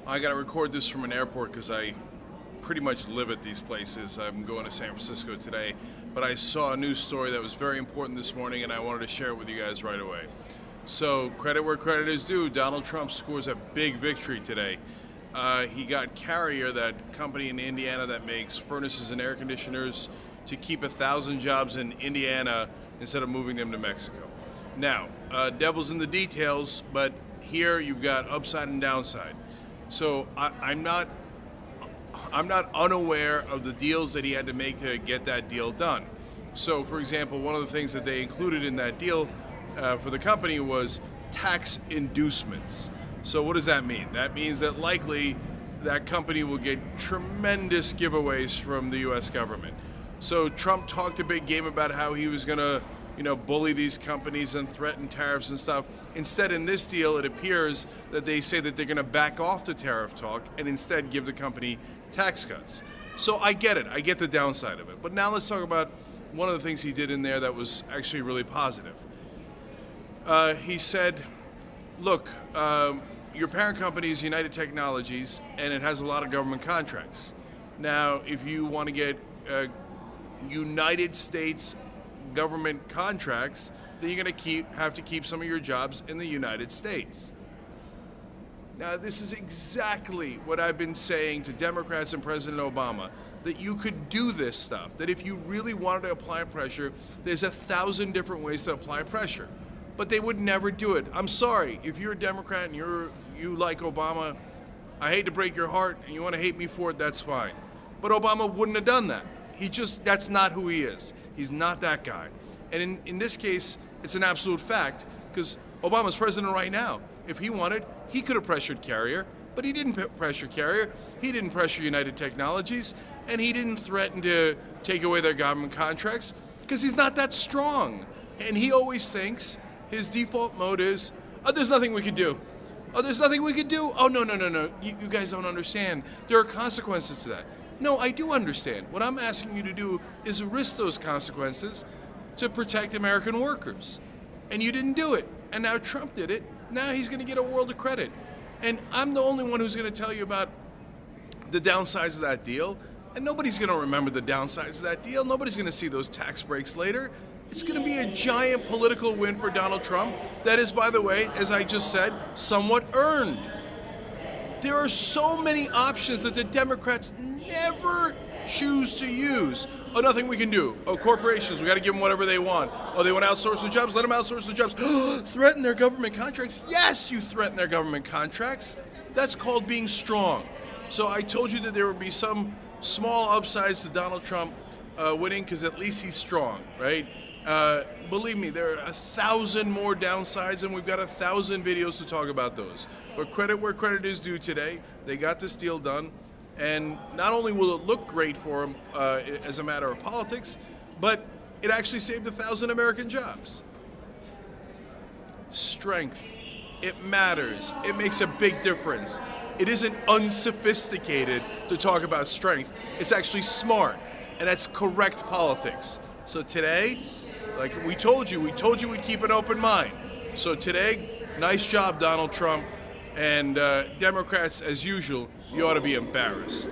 I got to record this from an airport because I pretty much live at these places. I'm going to San Francisco today, but I saw a news story that was very important this morning and I wanted to share it with you guys right away. So credit where credit is due, Donald Trump scores a big victory today. He got Carrier, that company in Indiana that makes furnaces and air conditioners, to keep 1,000 jobs in Indiana instead of moving them to Mexico. Now, devil's in the details, but here you've got upside and downside. So I'm not unaware of the deals that he had to make to get that deal done. So, for example, one of the things that they included in that deal for the company was tax inducements. So what does that mean? That means that likely that company will get tremendous giveaways from the U.S. government. So Trump talked a big game about how he was going to, bully these companies and threaten tariffs and stuff. Instead, in this deal, it appears that they say that they're going to back off the tariff talk and instead give the company tax cuts. So I get it. I get the downside of it. But now let's talk about one of the things he did in there that was actually really positive. He said, look, your parent company is United Technologies, and it has a lot of government contracts. Now, if you want to get United States government contracts, then you're going to have to keep some of your jobs in the United States. Now, this is exactly what I've been saying to Democrats and President Obama, that you could do this stuff, that if you really wanted to apply pressure, there's 1,000 different ways to apply pressure. But they would never do it. I'm sorry, if you're a Democrat and you like Obama, I hate to break your heart and you want to hate me for it, that's fine. But Obama wouldn't have done that. That's not who he is. He's not that guy. And in this case, it's an absolute fact, because Obama's president right now. If he wanted, he could have pressured Carrier, but he didn't pressure Carrier. He didn't pressure United Technologies, and he didn't threaten to take away their government contracts, because he's not that strong. And he always thinks his default mode is, oh, there's nothing we could do. Oh, there's nothing we could do? Oh, no. You guys don't understand. There are consequences to that. No, I do understand. What I'm asking you to do is risk those consequences to protect American workers. And you didn't do it. And now Trump did it. Now he's going to get a world of credit. And I'm the only one who's going to tell you about the downsides of that deal. And nobody's going to remember the downsides of that deal. Nobody's going to see those tax breaks later. It's going to be a giant political win for Donald Trump. That is, by the way, as I just said, somewhat earned. There are so many options that the Democrats never choose to use. Oh, nothing we can do. Oh, corporations, we got to give them whatever they want. Oh, they want to outsource the jobs? Let them outsource the jobs. Threaten their government contracts? Yes, you threaten their government contracts. That's called being strong. So I told you that there would be some small upsides to Donald Trump winning, because at least he's strong, right? Believe me, there are 1,000 more downsides, and we've got 1,000 videos to talk about those. But credit where credit is due today. They got this deal done, and not only will it look great for them as a matter of politics, but it actually saved 1,000 American jobs. Strength. It matters. It makes a big difference. It isn't unsophisticated to talk about strength. It's actually smart, and that's correct politics. So today, like we told you we'd keep an open mind. So today, nice job, Donald Trump. And Democrats, as usual, you ought to be embarrassed.